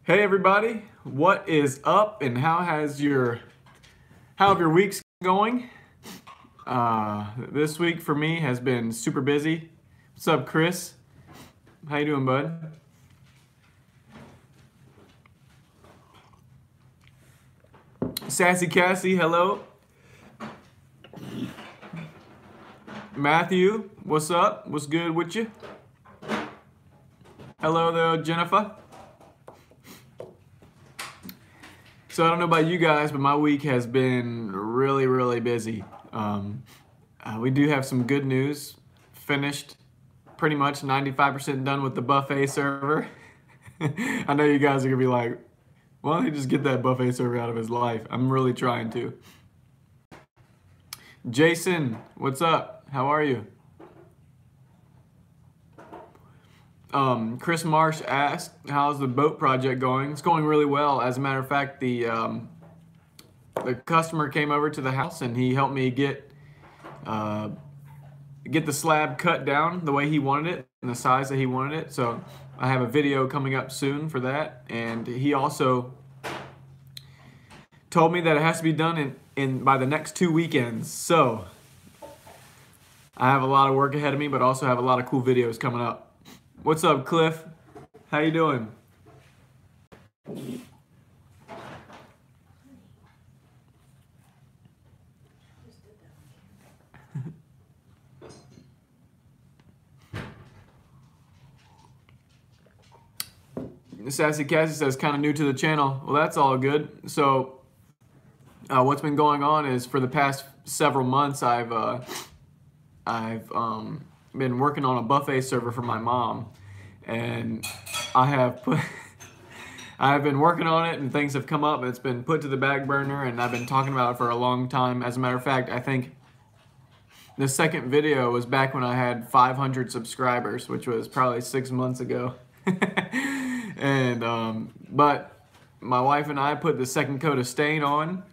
Hey everybody, what is up and how have your weeks going? This week for me has been super busy. What's up, Chris? How you doing, bud? Sassy Cassie, hello. Matthew, what's up? What's good with you? Hello there, Jennifer. So I don't know about you guys, but my week has been really busy. We do have some good news. Finished pretty much 95% done with the buffet server. I know you guys are gonna be like, why don't he just get that buffet server out of his life? I'm really trying to. Jason, what's up? How are you? Chris Marsh asked, how's the boat project going? It's going really well. As a matter of fact, the customer came over to the house and he helped me get the slab cut down the way he wanted it and the size that he wanted it. So I have a video coming up soon for that. And he also told me that it has to be done by the next 2 weekends. So I have a lot of work ahead of me, but also have a lot of cool videos coming up. What's up, Cliff? How you doing? Sassy Cassie says, kind of new to the channel. Well, that's all good. So what's been going on is for the past several months, I've been working on a buffet server for my mom, and I've been working on it, and things have come up, and it's been put to the back burner, and I've been talking about it for a long time. As a matter of fact, I think the second video was back when I had 500 subscribers, which was probably 6 months ago. And but my wife and I put the second coat of stain on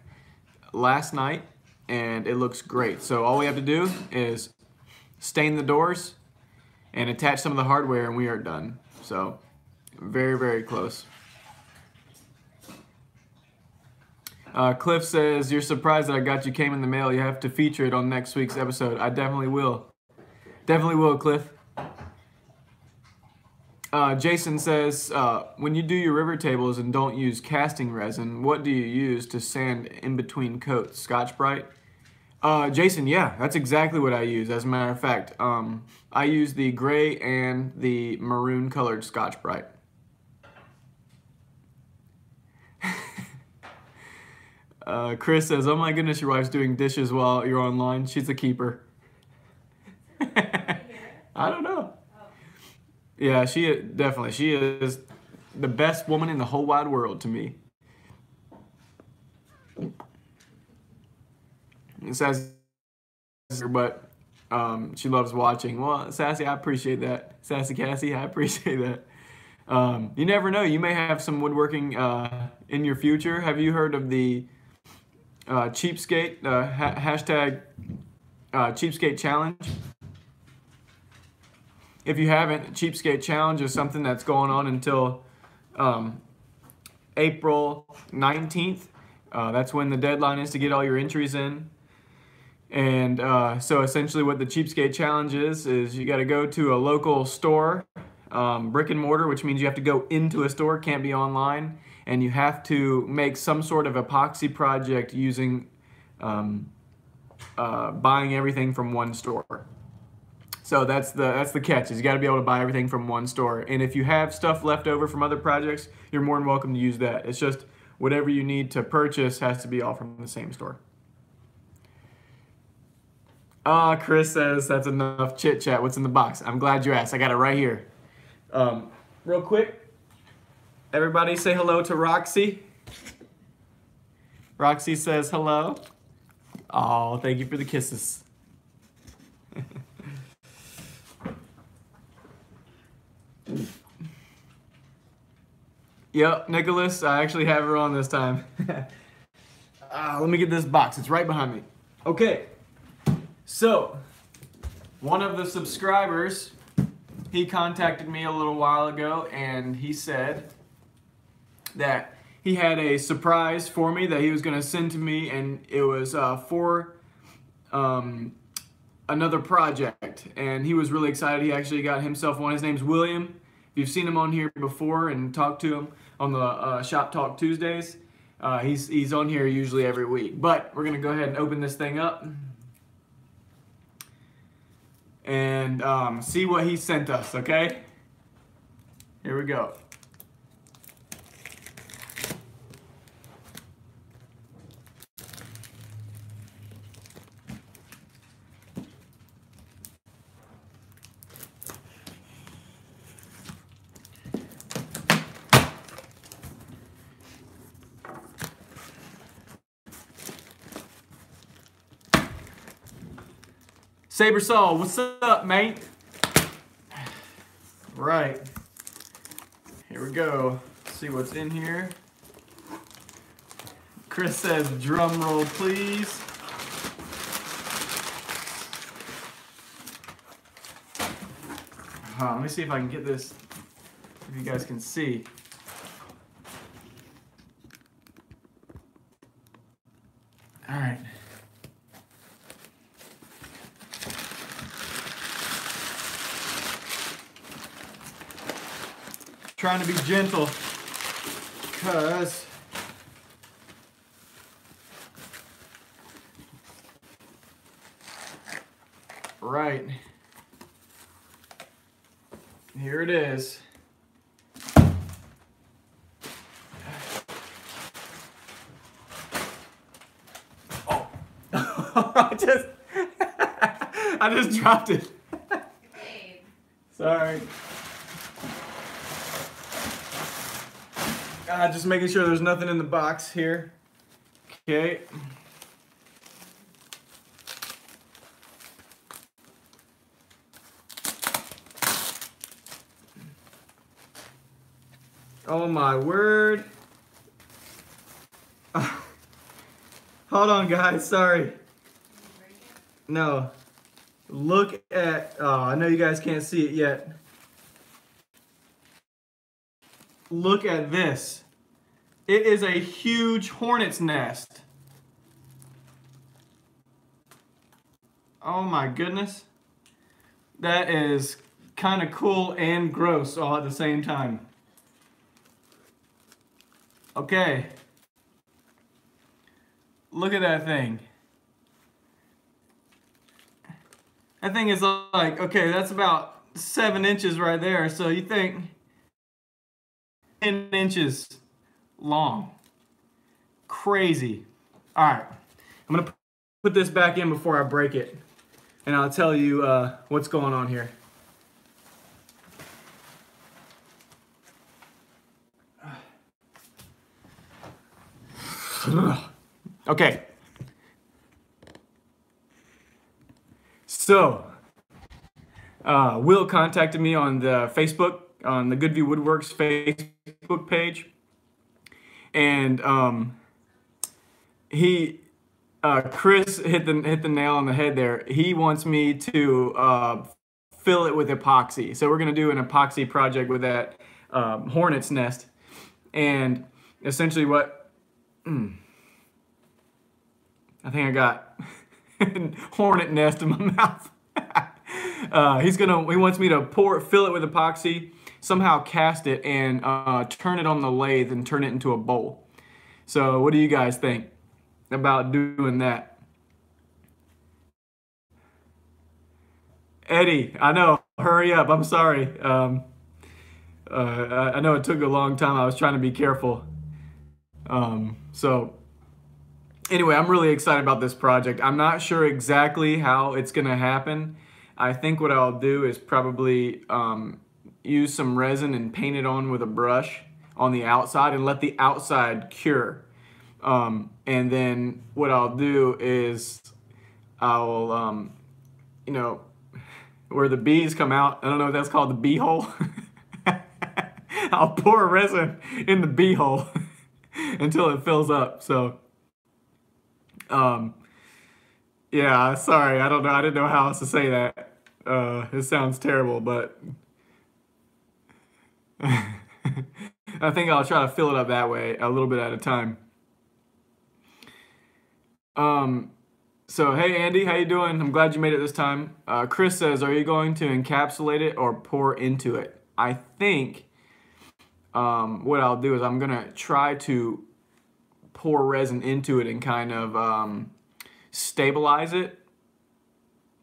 last night, and it looks great. So all we have to do is stain the doors and attach some of the hardware, and we are done. So very close. Cliff says, you're surprised that I got you came in the mail. You have to feature it on next week's episode. I definitely will. Definitely will, Cliff. Jason says, when you do your river tables and don't use casting resin, what do you use to sand in between coats? Scotch-Brite? Jason, yeah, that's exactly what I use. As a matter of fact, I use the gray and the maroon colored Scotch-Brite. Chris says, oh my goodness, your wife's doing dishes while you're online. She's a keeper. I don't know. Yeah, she is the best woman in the whole wide world to me. It says, but she loves watching. Well, Sassy, I appreciate that. Sassy Cassie, I appreciate that. You never know. You may have some woodworking in your future. Have you heard of the Cheapskate, hashtag Cheapskate Challenge? If you haven't, Cheapskate Challenge is something that's going on until April 19th. That's when the deadline is to get all your entries in. And so essentially what the Cheapskate Challenge is you got to go to a local store, brick and mortar, which means you have to go into a store, can't be online, and you have to make some sort of epoxy project using buying everything from one store. So that's the catch, is you got to be able to buy everything from one store. And if you have stuff left over from other projects, you're more than welcome to use that. It's just whatever you need to purchase has to be all from the same store. Chris says that's enough chit chat. What's in the box? I'm glad you asked. I got it right here. Real quick, everybody say hello to Roxy. Roxy says hello. Oh, thank you for the kisses. Yep, Nicholas, I actually have her on this time. Let me get this box. It's right behind me. Okay, so one of the subscribers, he contacted me a little while ago and he said that he had a surprise for me that he was going to send to me, and it was for another project, and he was really excited. He actually got himself one. His name's William. If you've seen him on here before and talked to him on the Shop Talk Tuesdays, he's on here usually every week. But we're going to go ahead and open this thing up and see what he sent us, okay? Here we go. Sabersaw, what's up, mate? Right. Here we go. Let's see what's in here. Chris says, drum roll, please. Let me see if I can get this, if you guys can see. All right. Trying to be gentle, because right here it is. Oh, I just dropped it. Sorry. Just making sure there's nothing in the box here. Okay. Oh my word. Hold on, guys. Sorry. No. Look at, I know you guys can't see it yet. Look at this. It is a huge hornet's nest. Oh my goodness. That is kind of cool and gross all at the same time. Okay. Look at that thing. That thing is like, okay, that's about 7 inches right there. So you think 10 inches long. Crazy. All right. I'm going to put this back in before I break it. And I'll tell you what's going on here. Okay. So, Will contacted me on the Facebook, on the Goodview Woodworks Facebook page. And Chris hit the nail on the head there. He wants me to fill it with epoxy. So we're going to do an epoxy project with that hornet's nest. And essentially what... I think I got hornet nest in my mouth. He wants me to fill it with epoxy, somehow cast it, and turn it on the lathe and turn it into a bowl. So what do you guys think about doing that? Eddie, I know, hurry up, I'm sorry. I know it took a long time, I was trying to be careful. So anyway, I'm really excited about this project. I'm not sure exactly how it's gonna happen. I think what I'll do is probably use some resin and paint it on with a brush on the outside and let the outside cure. And then what I'll do is I'll, you know, where the bees come out, I don't know if that's called the bee hole. I'll pour resin in the bee hole until it fills up. So, yeah, sorry, I don't know. I didn't know how else to say that. It sounds terrible, but I think I'll try to fill it up that way, a little bit at a time. So hey Andy, how you doing? I'm glad you made it this time. Chris says, are you going to encapsulate it or pour into it? I think what I'll do is I'm gonna try to pour resin into it and kind of stabilize it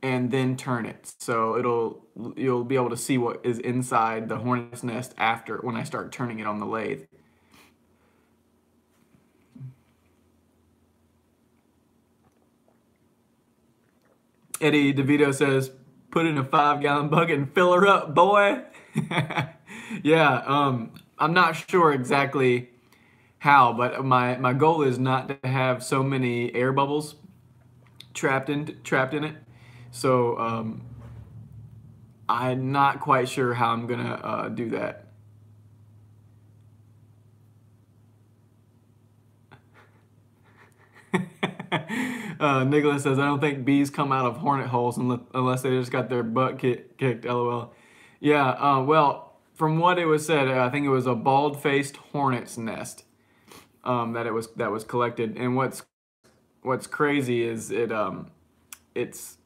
and then turn it. So you'll be able to see what is inside the hornet's nest after when I start turning it on the lathe. Eddie DeVito says, put in a 5-gallon bucket and fill her up, boy. Yeah, I'm not sure exactly how, but my goal is not to have so many air bubbles trapped in it. So I'm not quite sure how I'm gonna do that. Nicholas says, I don't think bees come out of hornet holes unless they just got their butt kicked, LOL. Yeah, well, from what it was said, I think it was a bald-faced hornet's nest that was collected. And what's crazy is it's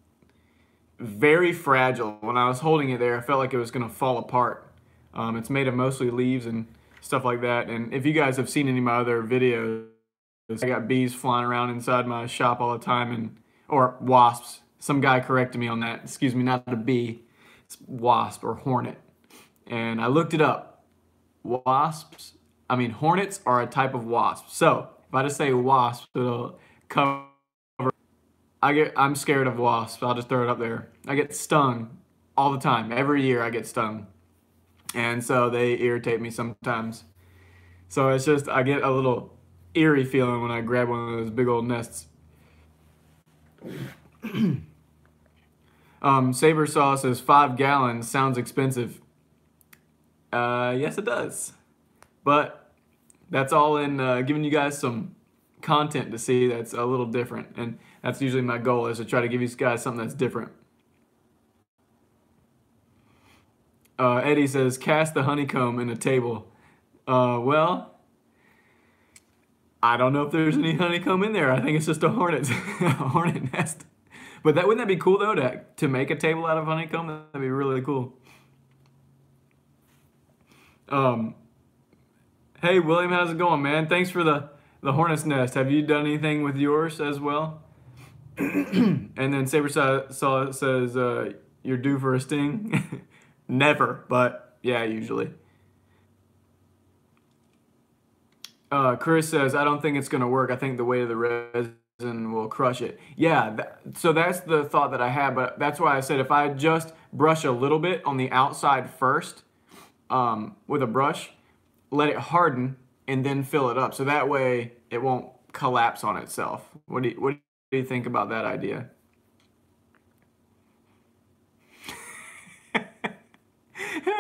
very fragile. When I was holding it there, I felt like it was gonna fall apart. It's made of mostly leaves and stuff like that. And if you guys have seen any of my other videos, I got bees flying around inside my shop all the time, or wasps. Some guy corrected me on that. Excuse me, not a bee. It's wasp or hornet. And I looked it up. Hornets are a type of wasp. So if I just say wasp, it'll cover. I'm scared of wasps. I'll just throw it up there. I get stung all the time. Every year I get stung. And so they irritate me sometimes. So it's just, I get a little eerie feeling when I grab one of those big old nests. Saber Saw says 5 gallons sounds expensive. Yes, it does. But that's all in giving you guys some content to see that's a little different. And that's usually my goal, is to try to give you guys something that's different. Eddie says, cast the honeycomb in a table. Well, I don't know if there's any honeycomb in there. I think it's just a hornet nest. But wouldn't that be cool though, to make a table out of honeycomb? That'd be really cool. Hey William, how's it going, man? Thanks for the hornet's nest. Have you done anything with yours as well? And then Saber says you're due for a sting. Never, but yeah, usually. Chris says, I don't think it's going to work. I think the weight of the resin will crush it. Yeah, so that's the thought that I had, but that's why I said if I just brush a little bit on the outside first with a brush, let it harden, and then fill it up. So that way it won't collapse on itself. What do you think about that idea?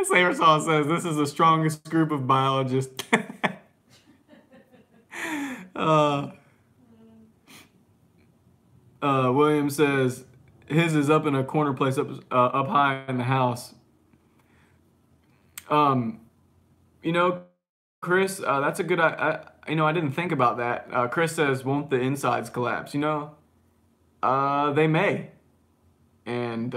Saber Saw says, this is the strongest group of biologists. William says his is up in a corner place up high in the house. Chris, that's a good. I didn't think about that. Chris says, won't the insides collapse? They may, and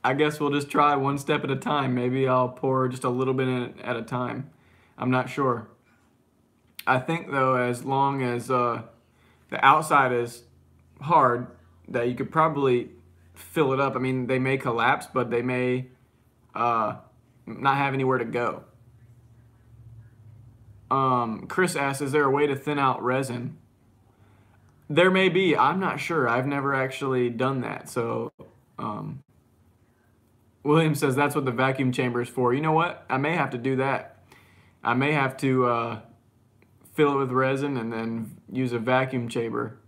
I guess we'll just try one step at a time. Maybe I'll pour just a little bit in at a time. I'm not sure. I think though, as long as the outside is hard, that you could probably fill it up. I mean, they may collapse, but they may not have anywhere to go. Chris asks, is there a way to thin out resin? There may be. I'm not sure. I've never actually done that. So William says that's what the vacuum chamber is for. You know what? I may have to do that. I may have to fill it with resin and then use a vacuum chamber.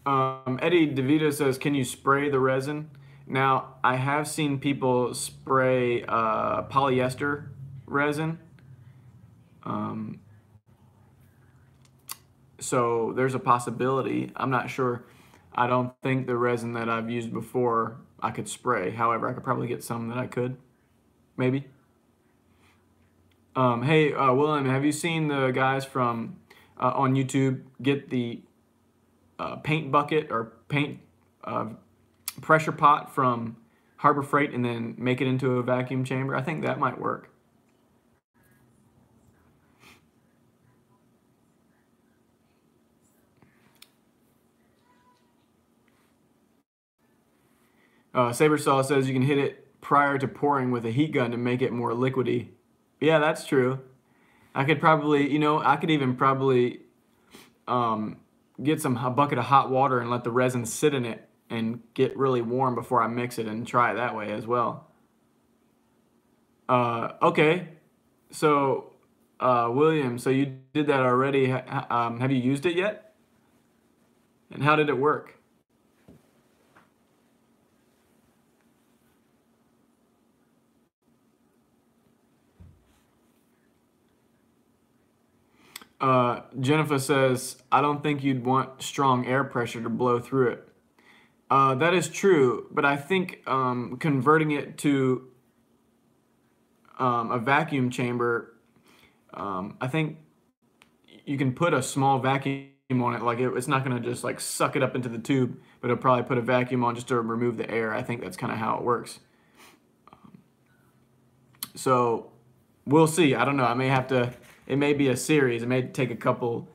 Eddie DeVito says, can you spray the resin? Now, I have seen people spray polyester resin. So there's a possibility. I'm not sure. I don't think the resin that I've used before I could spray. However, I could probably get some that I could. maybe. Hey, William, have you seen the guys from on YouTube get the paint bucket or paint uh, pressure pot from Harbor Freight and then make it into a vacuum chamber? I think that might work. Sabersaw says you can hit it prior to pouring with a heat gun to make it more liquidy. Yeah, that's true. I could probably, I could even probably get a bucket of hot water and let the resin sit in it and get really warm before I mix it and try it that way as well. Okay, so William, so you did that already. Have you used it yet? And how did it work? Jennifer says, I don't think you'd want strong air pressure to blow through it. That is true, but I think converting it to a vacuum chamber, I think you can put a small vacuum on it. Like it's not going to just like suck it up into the tube, but it'll probably put a vacuum on just to remove the air. I think that's kind of how it works. So we'll see. I don't know. I may have to. It may be a series. It may take a couple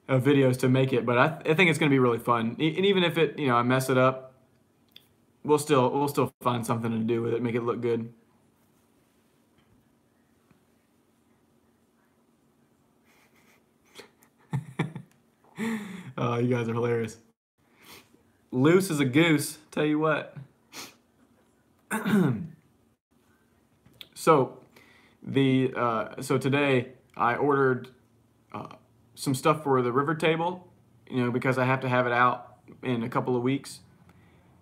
of videos to make it, but I think it's going to be really fun. And even if I mess it up, we'll still find something to do with it, make it look good. Oh, you guys are hilarious. Loose as a goose, tell you what. So today I ordered some stuff for the river table, because I have to have it out in a couple of weeks,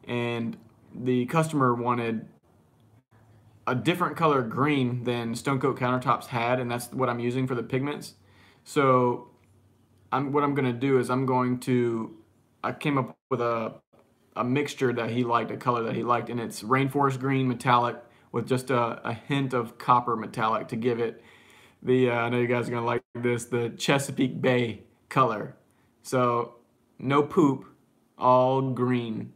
and the customer wanted a different color green than Stone Coat Countertops had, and that's what I'm using for the pigments. So what I'm gonna do is I came up with a mixture that he liked, a color that he liked, and it's Rainforest Green Metallic with just a hint of copper metallic to give it I know you guys are gonna like this, the Chesapeake Bay color. So no poop, all green.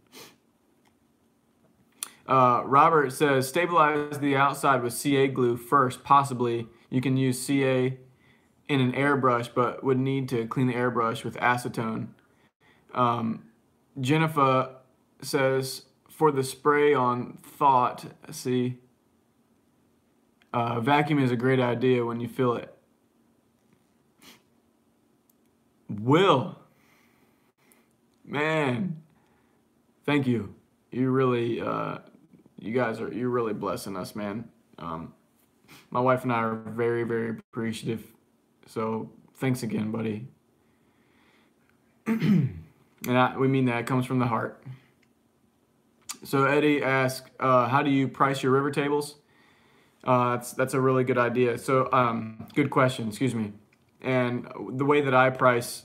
Robert says, stabilize the outside with CA glue first, possibly. You can use CA in an airbrush, but would need to clean the airbrush with acetone. Jennifer says, for the spray on thought, see, vacuum is a great idea when you feel it. Will, man, thank you. You really, you're really blessing us, man. My wife and I are very, very appreciative. So thanks again, buddy. And we mean that. It comes from the heart. So Eddie asked, how do you price your river tables? That's a really good idea. So good question, excuse me. And the way that I price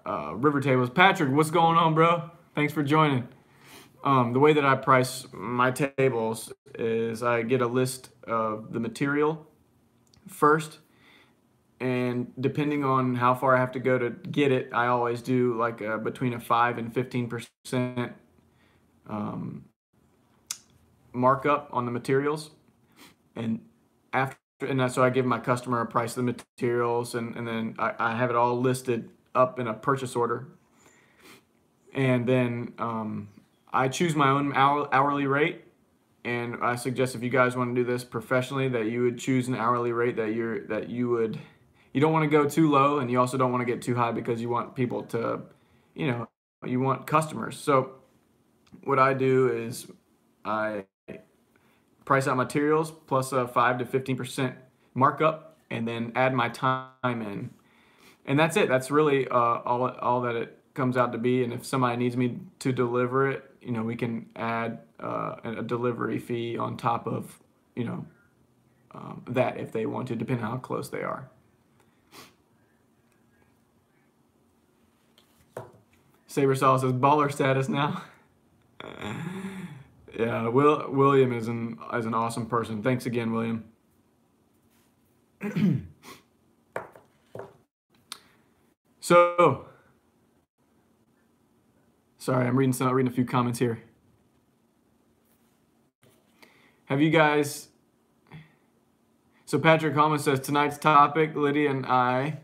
river tables, Patrick, what's going on, bro? Thanks for joining. The way that I price my tables is I get a list of the material first, and depending on how far I have to go to get it, I always do like between a 5 and 15% markup on the materials, and so I give my customer a price of the materials, and then I have it all listed up in a purchase order, and then I choose my own hourly rate. And I suggest, if you guys want to do this professionally, that you would choose an hourly rate you don't want to go too low, and you also don't want to get too high, because you want people to, you want customers. So what I do is I price out materials plus a 5 to 15% markup, and then add my time in. And that's it. That's really all that it comes out to be. And if somebody needs me to deliver it, we can add a delivery fee on top of, that if they want to, depending on how close they are. Saber Saw says, baller status now. Yeah, William is an awesome person. Thanks again, William. So, sorry, I'm reading a few comments here. Have you guys? So Patrick Holman says tonight's topic, Lydia and I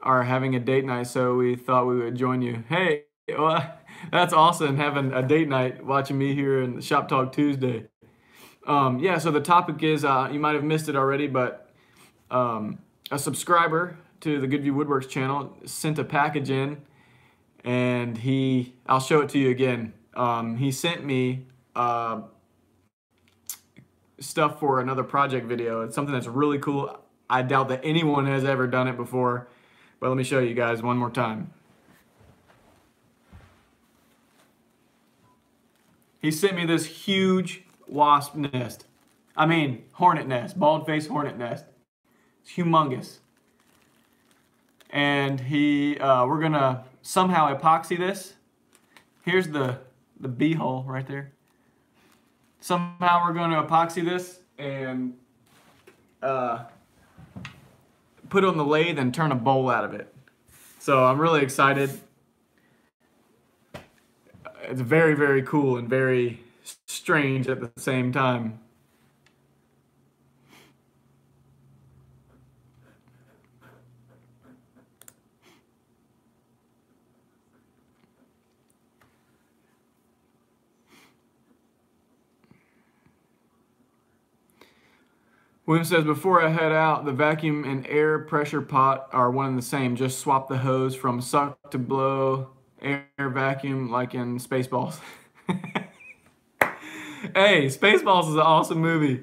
are having a date night, so we thought we would join you. Hey, well, that's awesome, having a date night, watching me here in Shop Talk Tuesday. Yeah, so the topic is, you might have missed it already, but a subscriber to the Goodview Woodworks channel sent a package in, and I'll show it to you again. He sent me stuff for another project video. It's something that's really cool. I doubt that anyone has ever done it before, but let me show you guys one more time. He sent me this huge wasp nest. I mean, hornet nest, bald-faced hornet nest. It's humongous. And we're gonna somehow epoxy this. Here's the bee hole right there. Somehow we're going to epoxy this and put it on the lathe and turn a bowl out of it. So I'm really excited. It's very, very cool and very strange at the same time. William says, before I head out, the vacuum and air pressure pot are one and the same. Just swap the hose from suck to blow air vacuum like in Spaceballs. Hey, Spaceballs is an awesome movie.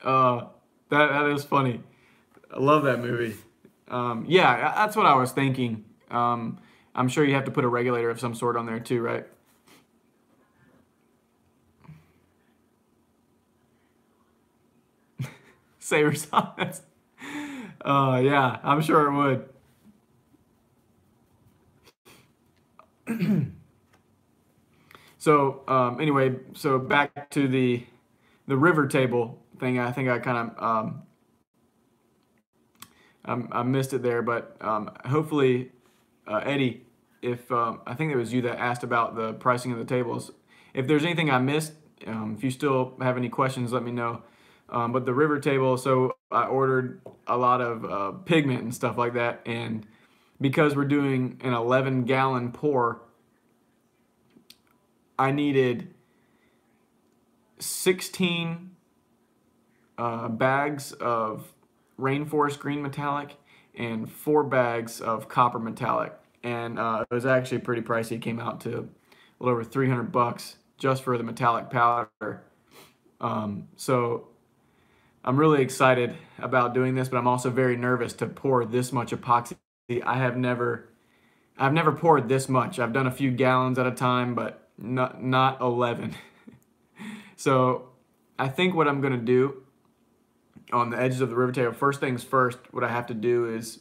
That is funny. I love that movie. Yeah, that's what I was thinking. I'm sure you have to put a regulator of some sort on there too, right? Saber Sonics. Yeah, I'm sure it would. So anyway, so back to the river table thing. I think I kind of I missed it there, but hopefully Eddie, if I think it was you that asked about the pricing of the tables. If there's anything I missed, if you still have any questions, let me know. But the river table, so I ordered a lot of pigment and stuff like that, and because we're doing an 11-gallon pour, I needed 16 bags of Rainforest Green Metallic and 4 bags of Copper Metallic, and it was actually pretty pricey. It came out to a little over $300 just for the metallic powder. So I'm really excited about doing this, but I'm also very nervous to pour this much epoxy. I've never poured this much. I've done a few gallons at a time, but not 11. So I think what I'm gonna do on the edges of the river table, first things first, what I have to do is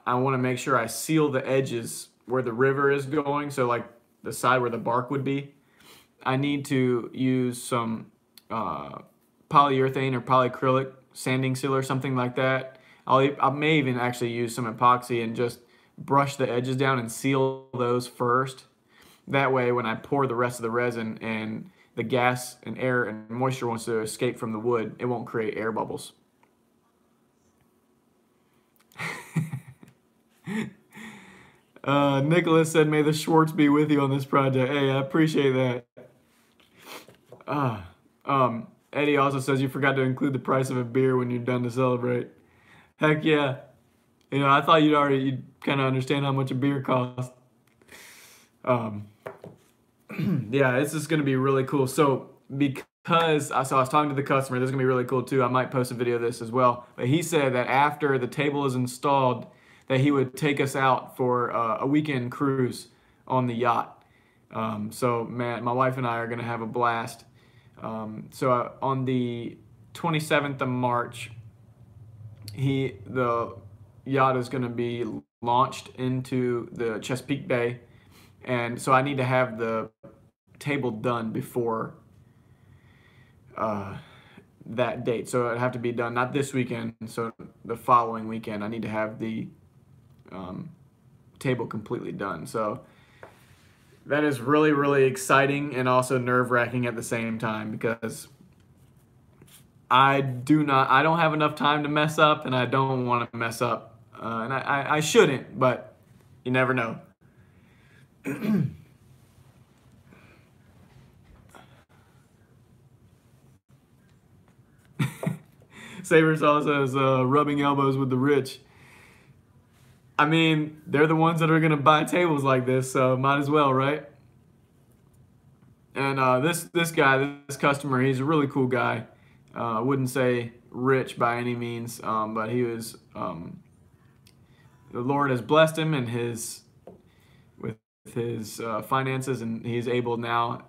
I wanna make sure I seal the edges where the river is going, so like the side where the bark would be. I need to use some polyurethane or polyacrylic sanding seal or something like that. I may even actually use some epoxy and just brush the edges down and seal those first. That way when I pour the rest of the resin and the gas and air and moisture wants to escape from the wood, it won't create air bubbles. Nicholas said, may the Schwartz be with you on this project. Hey, I appreciate that. Eddie also says you forgot to include the price of a beer when you're done to celebrate. Heck yeah. You know, I thought you'd kind of understand how much a beer costs. Yeah, this is going to be really cool. So because I was talking to the customer, this is going to be really cool too. I might post a video of this as well. But he said that after the table is installed, that he would take us out for a weekend cruise on the yacht. So man, my wife and I are going to have a blast. So on the 27th of March, the yacht is going to be launched into the Chesapeake Bay, and so I need to have the table done before that date. So it'd have to be done not this weekend, so the following weekend I need to have the table completely done. So that is really, really exciting and also nerve-wracking at the same time, because I don't have enough time to mess up, and I don't want to mess up, and I shouldn't, but you never know. Savers also says rubbing elbows with the rich. I mean, they're the ones that are gonna buy tables like this, so might as well, right? And this guy, this customer, he's a really cool guy. I wouldn't say rich by any means, but he was. The Lord has blessed him and with his finances, and he's able now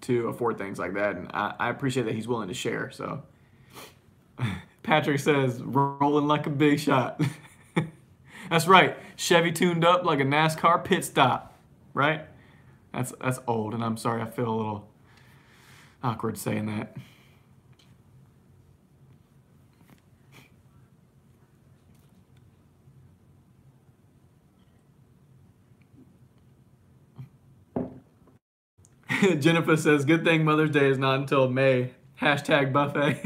to afford things like that. And I appreciate that he's willing to share. So Patrick says, rolling like a big shot. That's right. Chevy tuned up like a NASCAR pit stop, right? That's old, and I'm sorry, I feel a little awkward saying that. Jennifer says, good thing Mother's Day is not until May. Hashtag buffet.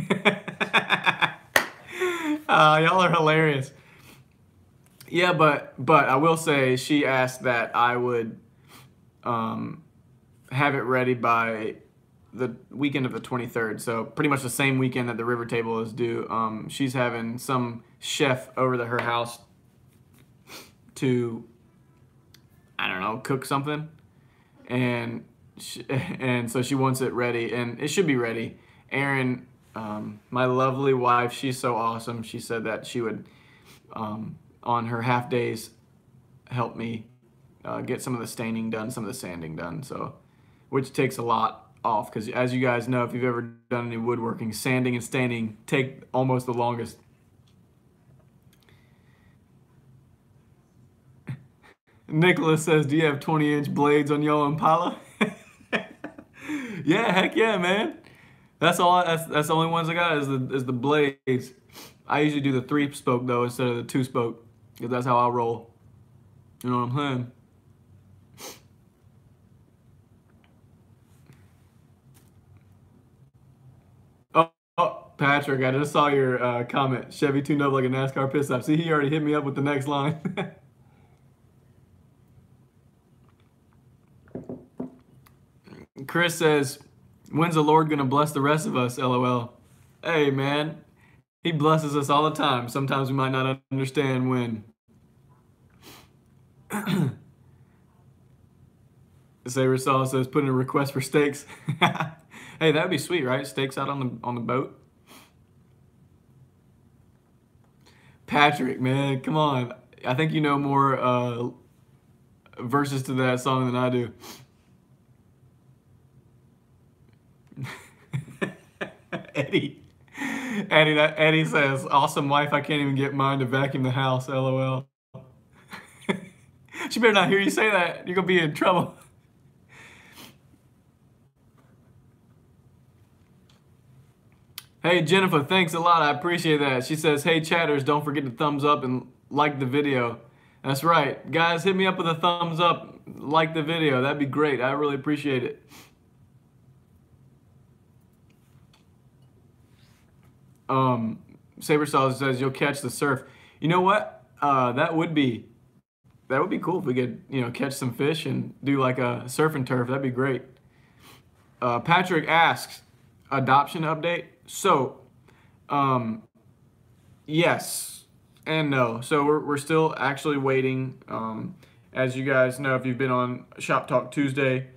Y'all are hilarious. Yeah, but I will say she asked that I would have it ready by the weekend of the 23rd. So pretty much the same weekend that the river table is due. She's having some chef over to her house to, I don't know, cook something. And so she wants it ready, and it should be ready. Erin, my lovely wife, she's so awesome. She said that she would, on her half days, help me get some of the staining done, some of the sanding done. So, which takes a lot off, because as you guys know, if you've ever done any woodworking, sanding and staining take almost the longest. Nicholas says, do you have 20-inch blades on your Impala? Yeah, heck yeah, man. That's all. That's the only ones I got is the blades. I usually do the 3-spoke though instead of the 2-spoke, because that's how I roll. You know what I'm saying? Oh, Patrick, I just saw your comment. Chevy tuned up like a NASCAR pit stop. See, he already hit me up with the next line. Chris says, when's the Lord gonna bless the rest of us? LOL. Hey, man, he blesses us all the time. Sometimes we might not understand when. Saber Saw says, put in a request for steaks. Hey, that'd be sweet, right? Steaks out on the boat. Patrick, man, come on. I think you know more verses to that song than I do. Eddie says, awesome wife, I can't even get mine to vacuum the house, LOL. She better not hear you say that. You're going to be in trouble. Hey, Jennifer, thanks a lot. I appreciate that. She says, hey, chatters, don't forget to thumbs up and like the video. That's right. Guys, hit me up with a thumbs up. Like the video. That'd be great. I really appreciate it. Sabersaw says, you'll catch the surf. You know what? That would be cool if we could, catch some fish and do like a surf and turf. That'd be great. Patrick asks, adoption update. So, yes and no. So we're still actually waiting. As you guys know, if you've been on Shop Talk Tuesday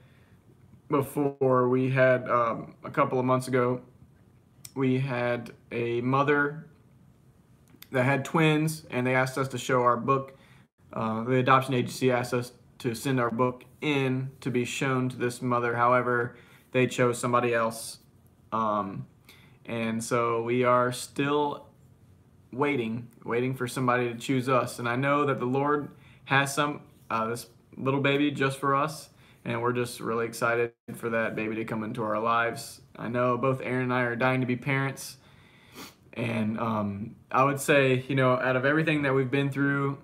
before, we had a couple of months ago, we had a mother that had twins, and they asked us to show our book. The adoption agency asked us to send our book in to be shown to this mother. However, they chose somebody else. And so we are still waiting for somebody to choose us. And I know that the Lord has some, little baby just for us, and we're just really excited for that baby to come into our lives. I know both Aaron and I are dying to be parents, and I would say, out of everything that we've been through,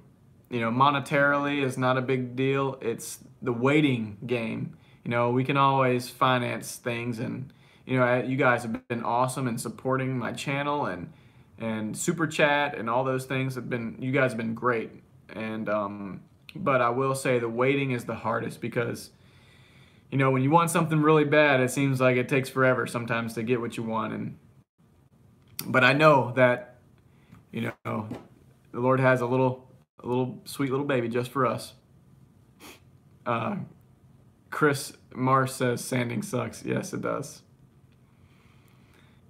monetarily is not a big deal. It's the waiting game. We can always finance things, and you guys have been awesome in supporting my channel and super chat and all those things you guys have been great. And but I will say the waiting is the hardest, because when you want something really bad, it seems like it takes forever sometimes to get what you want. But I know that the Lord has a little sweet little baby just for us. Chris Mars says sanding sucks. Yes, it does.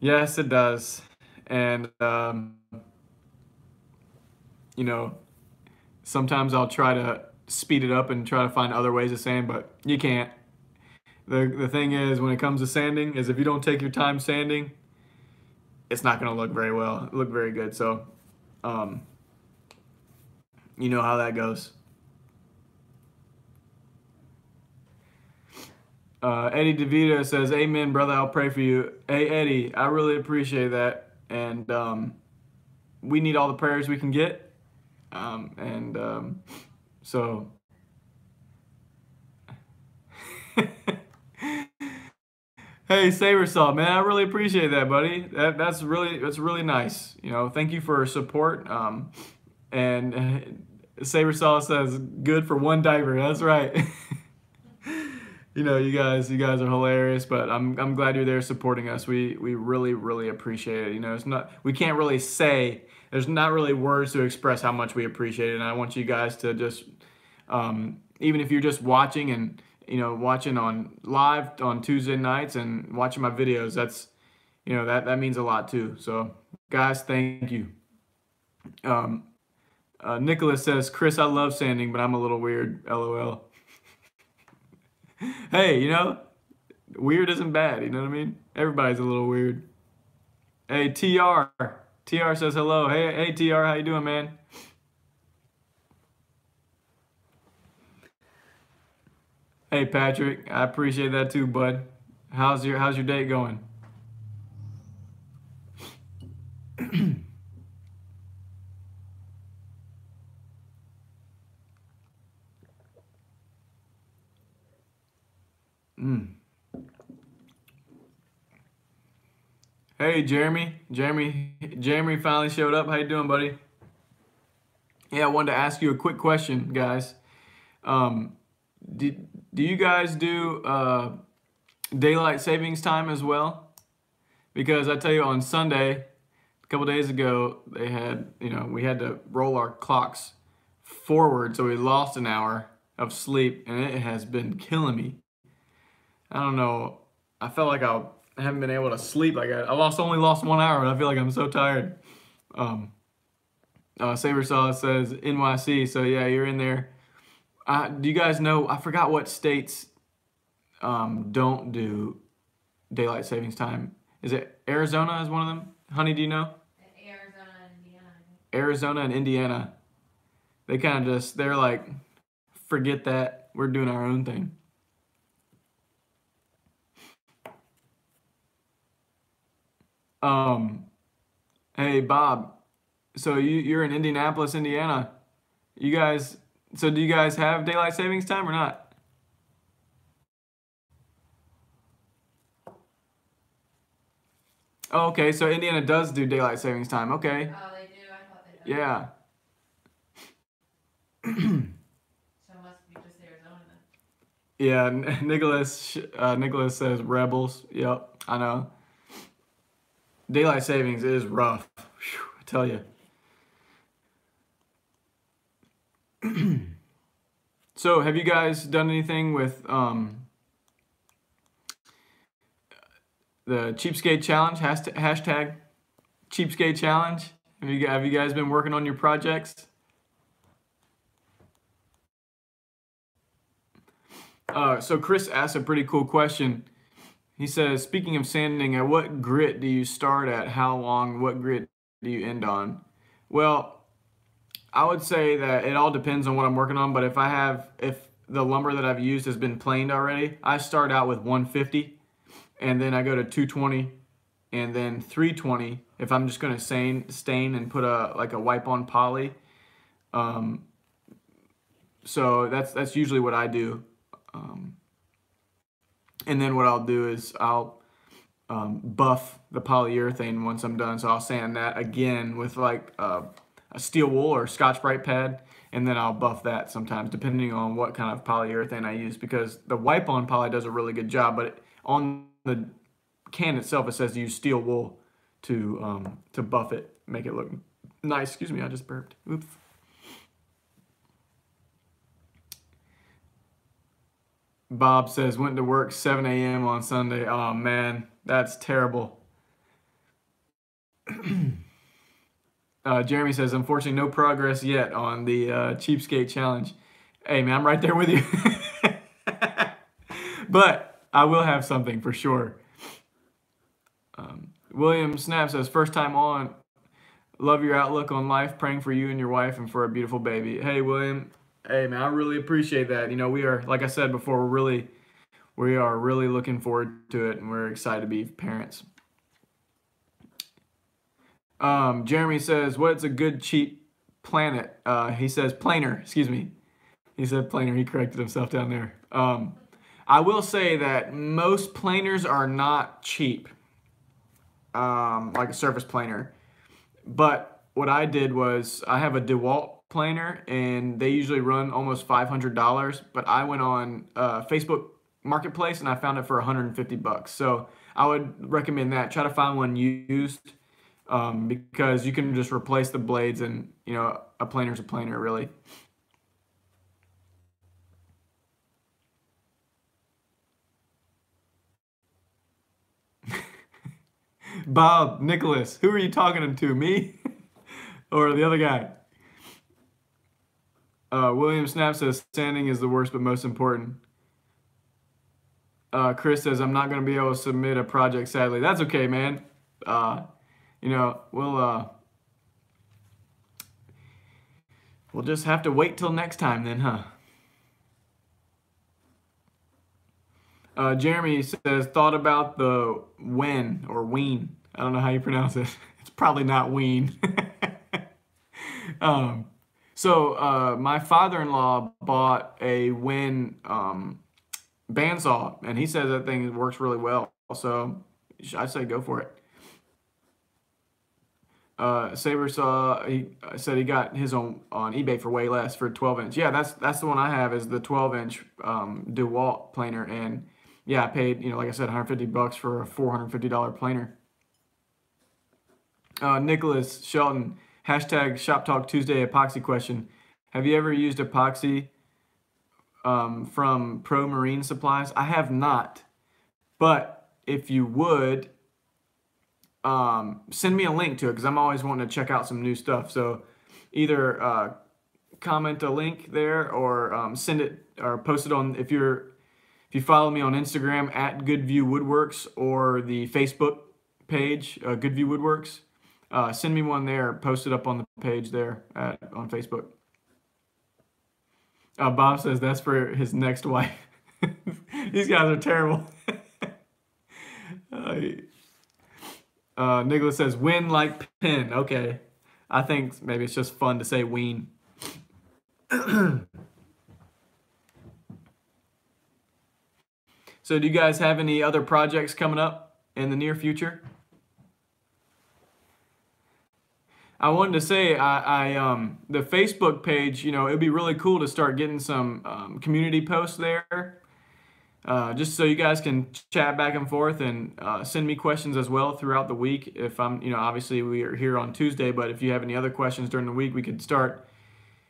Yes, it does. And sometimes I'll try to speed it up and try to find other ways of sand, but you can't. The thing is, when it comes to sanding, is if you don't take your time sanding, it's not going to look very good. So, you know how that goes. Eddie DeVito says, "Amen, brother. I'll pray for you." Hey, Eddie, I really appreciate that, and we need all the prayers we can get. So. Hey, Sabersaw, man, I really appreciate that, buddy. That's really nice. Thank you for your support. And Sabersaw says, "Good for one diaper." That's right. You guys are hilarious, but I'm glad you're there supporting us. We really appreciate it. We can't really say, there's not really words to express how much we appreciate it. And I want you guys to just, even if you're just watching and watching on live on Tuesday nights and watching my videos, that's that means a lot too. So guys, thank you. Nicholas says, "Chris, I love sanding, but I'm a little weird. LOL." Hey, weird isn't bad. You know what I mean? Everybody's a little weird. Hey, TR says hello. Hey, TR, how you doing, man? Hey, Patrick, I appreciate that too, bud. How's your day going? Hey, Jeremy finally showed up. How you doing, buddy? Yeah, I wanted to ask you a quick question, guys. Do you guys do daylight savings time as well? Because I tell you, on Sunday, a couple days ago, they had, we had to roll our clocks forward, so we lost an hour of sleep, and it has been killing me. I don't know. I felt like I haven't been able to sleep. Like I only lost 1 hour, and I feel like I'm so tired. Sabersaw says NYC, so yeah, you're in there. Do you guys know, I forgot what states don't do daylight savings time. Is it Arizona is one of them? Honey, do you know? Arizona and Indiana. Arizona and Indiana. They kind of they're like, forget that. We're doing our own thing. Hey, Bob. So you're in Indianapolis, Indiana. Do you guys have daylight savings time or not? Oh, okay, so Indiana does do daylight savings time. Okay. Oh, they do? I thought they didn't. Yeah. So it must be just Arizona then. Yeah, Nicholas says rebels. Yep, I know. Daylight savings is rough. Whew, I tell you. So, have you guys done anything with the Cheapskate Challenge? Hashtag Cheapskate Challenge. Have you guys been working on your projects? So Chris asked a pretty cool question. He says, speaking of sanding, at what grit do you start at? How long? What grit do you end on? Well, I would say that it all depends on what I'm working on, but if the lumber that I've used has been planed already, I start out with 150, and then I go to 220, and then 320 if I'm just going to stain and put a wipe on poly. So that's usually what I do. And then what I'll do is I'll buff the polyurethane once I'm done. So I'll sand that again with like a steel wool or Scotch-Brite pad, and then I'll buff that sometimes depending on what kind of polyurethane I use, because the wipe-on poly does a really good job, but on the can itself it says to use steel wool to buff it, make it look nice. Excuse me, I just burped. Oops. Bob says, went to work 7 a.m. on Sunday. Oh, man, that's terrible. Jeremy says, unfortunately, no progress yet on the Cheapskate Challenge. Hey, man, I'm right there with you. But I will have something for sure. William Snap says, first time on. Love your outlook on life. Praying for you and your wife and for a beautiful baby. Hey, William. Hey, man, I really appreciate that. You know, we are, like I said before, we are really looking forward to it, and we're excited to be parents. Jeremy says, what's a good cheap planet? He says planer, excuse me. He said planer, he corrected himself down there. I will say that most planers are not cheap, like a surface planer. But what I did was, I have a DeWalt planer, and they usually run almost $500, but I went on Facebook Marketplace and I found it for 150 bucks. So I would recommend that. Try to find one used, because you can just replace the blades, and you know, a planer's a planer, really. Bob, Nicholas, who are you talking to, me or the other guy? William Snap says, sanding is the worst but most important. Chris says, I'm not going to be able to submit a project, sadly. That's okay, man. You know, we'll just have to wait till next time then, huh? Jeremy says, thought about the Wen or Ween. I don't know how you pronounce it. It's probably not Ween. So my father-in-law bought a Wen bandsaw, and he says that thing works really well. So I say go for it. Saber Saw, he said he got his on eBay for way less, for 12-inch. Yeah, that's the one I have, is the 12-inch DeWalt planer, and yeah, I paid, you know, like I said, 150 bucks for a $450 planer. Nicholas Shelton, hashtag Shop Talk Tuesday epoxy question. Have you ever used epoxy from Pro Marine Supplies? I have not, but if you would, send me a link to it, because I'm always wanting to check out some new stuff. So either comment a link there, or send it, or post it on, if you follow me on Instagram at Goodview Woodworks, or the Facebook page Goodview Woodworks, send me one there, post it up on the page there on Facebook. Bob says that's for his next wife. These guys are terrible. Nicholas says, win like pin. Okay. I think maybe it's just fun to say ween. So do you guys have any other projects coming up in the near future? I wanted to say, the Facebook page, you know, it'd be really cool to start getting some community posts there. Just so you guys can chat back and forth, and send me questions as well throughout the week. If I'm, you know, obviously we are here on Tuesday, but if you have any other questions during the week, we could start,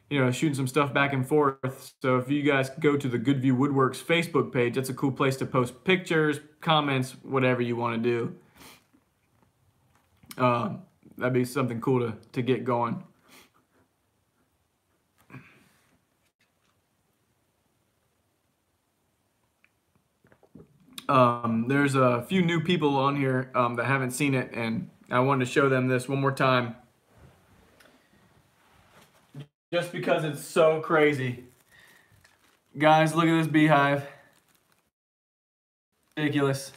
you know, shooting some stuff back and forth. So if you guys go to the Goodview Woodworks Facebook page, that's a cool place to post pictures, comments, whatever you want to do. That'd be something cool to get going. There's a few new people on here that haven't seen it, and I wanted to show them this one more time, just because it's so crazy. Guys, look at this beehive. Ridiculous.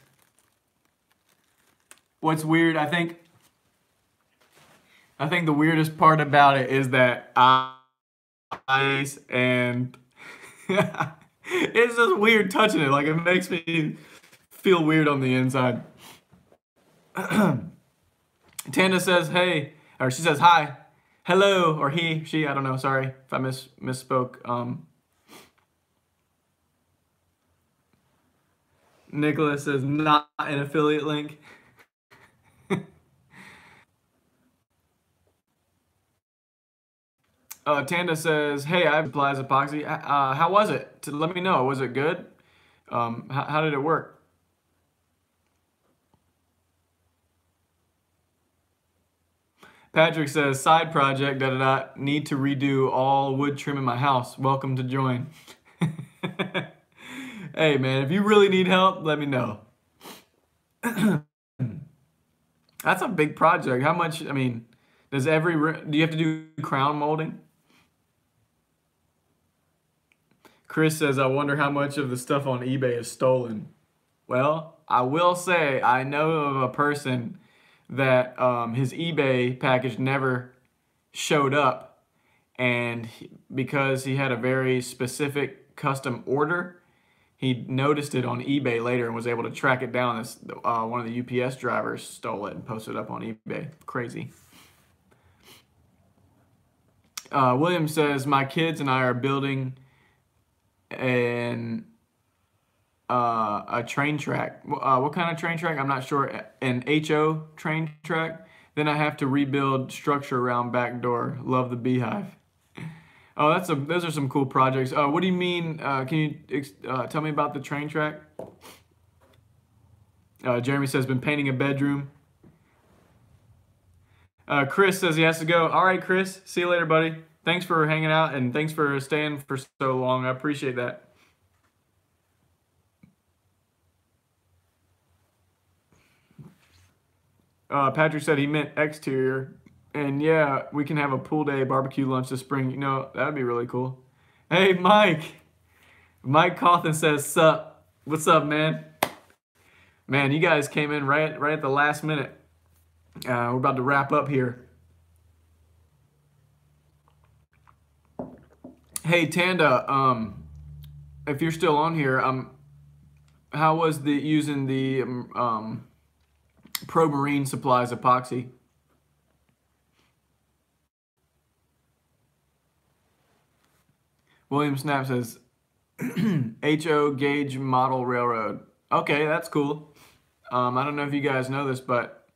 What's weird, I think the weirdest part about it is that eyes and it's just weird touching it. Like, it makes me feel weird on the inside. Tanda says, hey, or she says, hi, hello, or he, she, I don't know, sorry if I misspoke. Nicholas says, not an affiliate link. Tanda says, hey, I have Plies Epoxy. How was it? Let me know. Was it good? How did it work? Patrick says, side project, need to redo all wood trim in my house. Welcome to join. Hey, man, if you really need help, let me know. That's a big project. How much, I mean, do you have to do crown molding? Chris says, I wonder how much of the stuff on eBay is stolen. Well, I will say I know of a person that his eBay package never showed up, and because he had a very specific custom order, he noticed it on eBay later and was able to track it down. As one of the UPS drivers stole it and posted it up on eBay. Crazy. William says, my kids and I are building a train track. What kind of train track? I'm not sure. An HO train track. Then I have to rebuild structure around back door. Love the beehive. Oh, those are some cool projects. What do you mean? Can you tell me about the train track? Jeremy says, been painting a bedroom. Chris says he has to go. All right, Chris. See you later, buddy. Thanks for hanging out, and thanks for staying for so long. I appreciate that. Patrick said he meant exterior. And yeah, we can have a pool day barbecue lunch this spring. You know, that would be really cool. Hey, Mike. Mike Cawthon says, sup. What's up, man? Man, you guys came in right at the last minute. We're about to wrap up here. Hey, Tanda, if you're still on here, how was using the Pro Marine Supplies epoxy? William Snap says, HO Gauge Model Railroad. Okay, that's cool. I don't know if you guys know this, but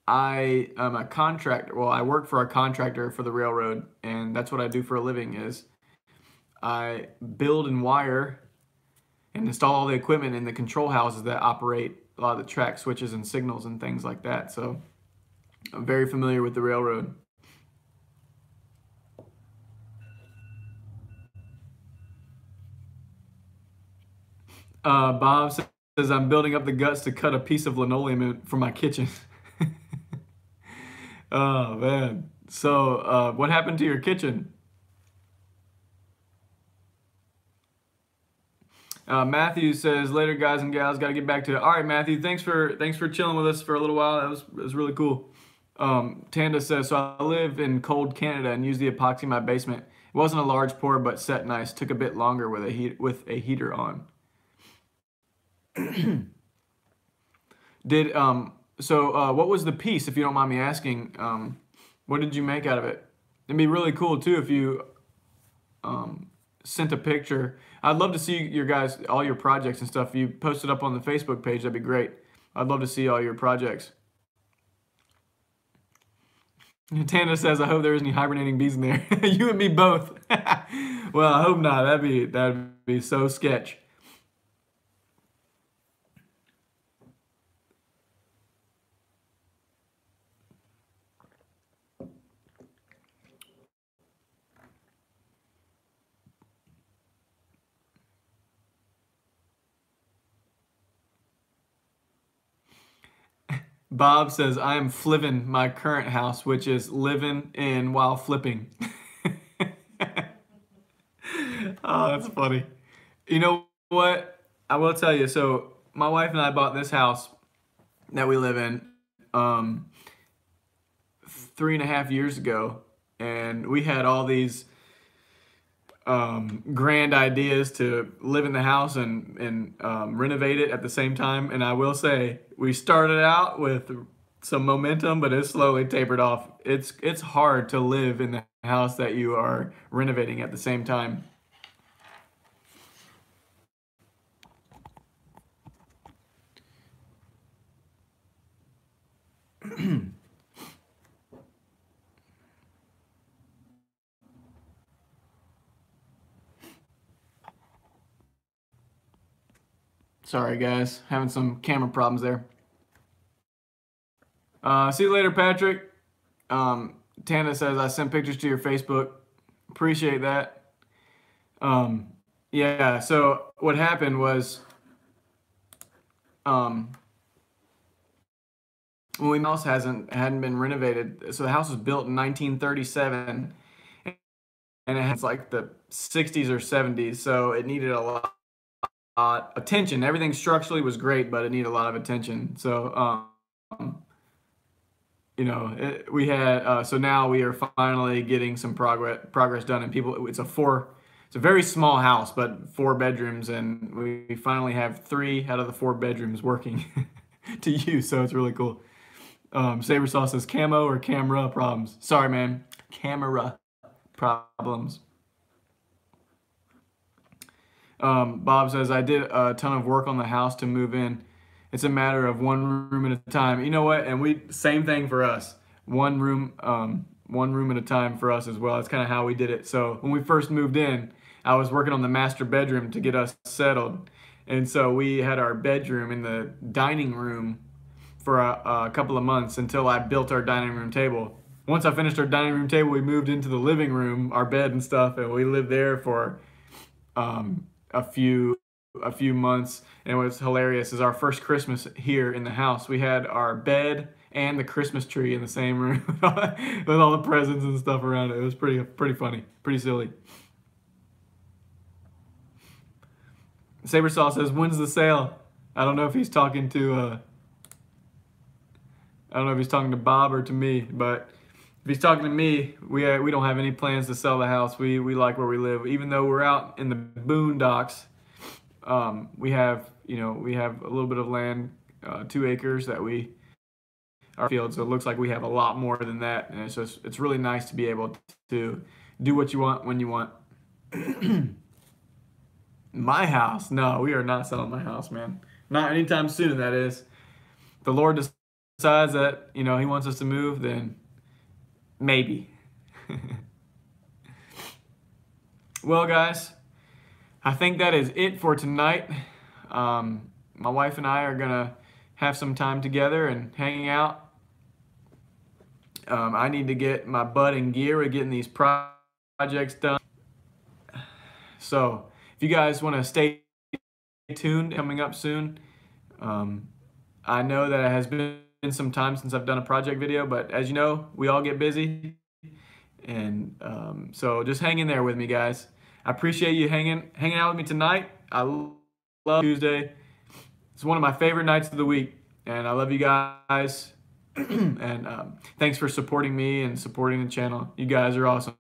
I am a contractor. Well, I work for a contractor for the railroad, and that's what I do for a living is I build and wire and install all the equipment in the control houses that operate a lot of the track switches and signals and things like that. So I'm very familiar with the railroad. Bob says, I'm building up the guts to cut a piece of linoleum for my kitchen. Oh, man. So what happened to your kitchen? Matthew says, later, guys and gals, got to get back to it. All right, Matthew, thanks for chilling with us for a little while. That was really cool. Tanda says, so I live in cold Canada and use the epoxy in my basement. It wasn't a large pour, but set nice. Took a bit longer with a heater on. What was the piece, if you don't mind me asking? What did you make out of it? It'd be really cool too if you sent a picture. I'd love to see all your projects and stuff. If you post it up on the Facebook page, that'd be great. I'd love to see all your projects. Tanda says, I hope there isn't any hibernating bees in there. You and me both. Well, I hope not. That'd be so sketch. Bob says, I am fliving my current house, which is living in while flipping. Oh, that's funny. You know what? I will tell you. So my wife and I bought this house that we live in 3.5 years ago, and we had all these grand ideas to live in the house and renovate it at the same time. And I will say we started out with some momentum, but it slowly tapered off. It's hard to live in the house that you are renovating at the same time. Sorry guys, having some camera problems there. See you later, Patrick. Tana says I sent pictures to your Facebook. Appreciate that. Yeah. So what happened was, when the house hadn't been renovated. So the house was built in 1937, and it has like the 60s or 70s. So it needed a lot attention. Everything structurally was great, but it needed a lot of attention. So we had so now we are finally getting some progress done, and people. It's a very small house, but 4 bedrooms, and we finally have 3 out of the 4 bedrooms working to use. So it's really cool. Saber Sauce says camo or camera problems. Sorry, man, camera problems. Bob says I did a ton of work on the house to move in. It's a matter of one room at a time. You know what? And same thing for us. One room at a time for us as well. That's kind of how we did it. So when we first moved in, I was working on the master bedroom to get us settled. And so we had our bedroom in the dining room for a couple of months until I built our dining room table. Once I finished our dining room table, we moved into the living room, our bed and stuff, and we lived there for a few months. And what's hilarious is our first Christmas here in the house, we had our bed and the Christmas tree in the same room with all the presents and stuff around it. It was pretty funny, pretty silly. Saber Saw says, "When's the sale?" I don't know if he's talking to Bob or to me, but if he's talking to me, we don't have any plans to sell the house. We like where we live, even though we're out in the boondocks. We have a little bit of land, 2 acres that our field, so it looks like we have a lot more than that, and it's really nice to be able to do what you want when you want. My house? No, we are not selling my house, man. Not anytime soon, that is. If the Lord decides that He wants us to move, then maybe. Well, guys, I think that is it for tonight. My wife and I are gonna have some time together and hanging out. I need to get my butt in gear with getting these projects done. So if you guys want to stay tuned, coming up soon. I know that it has been some time since I've done a project video, but as you know, we all get busy. And so just hang in there with me, guys. I appreciate you hanging out with me tonight. I love Tuesday. It's one of my favorite nights of the week, and I love you guys. And thanks for supporting me and supporting the channel. You guys are awesome.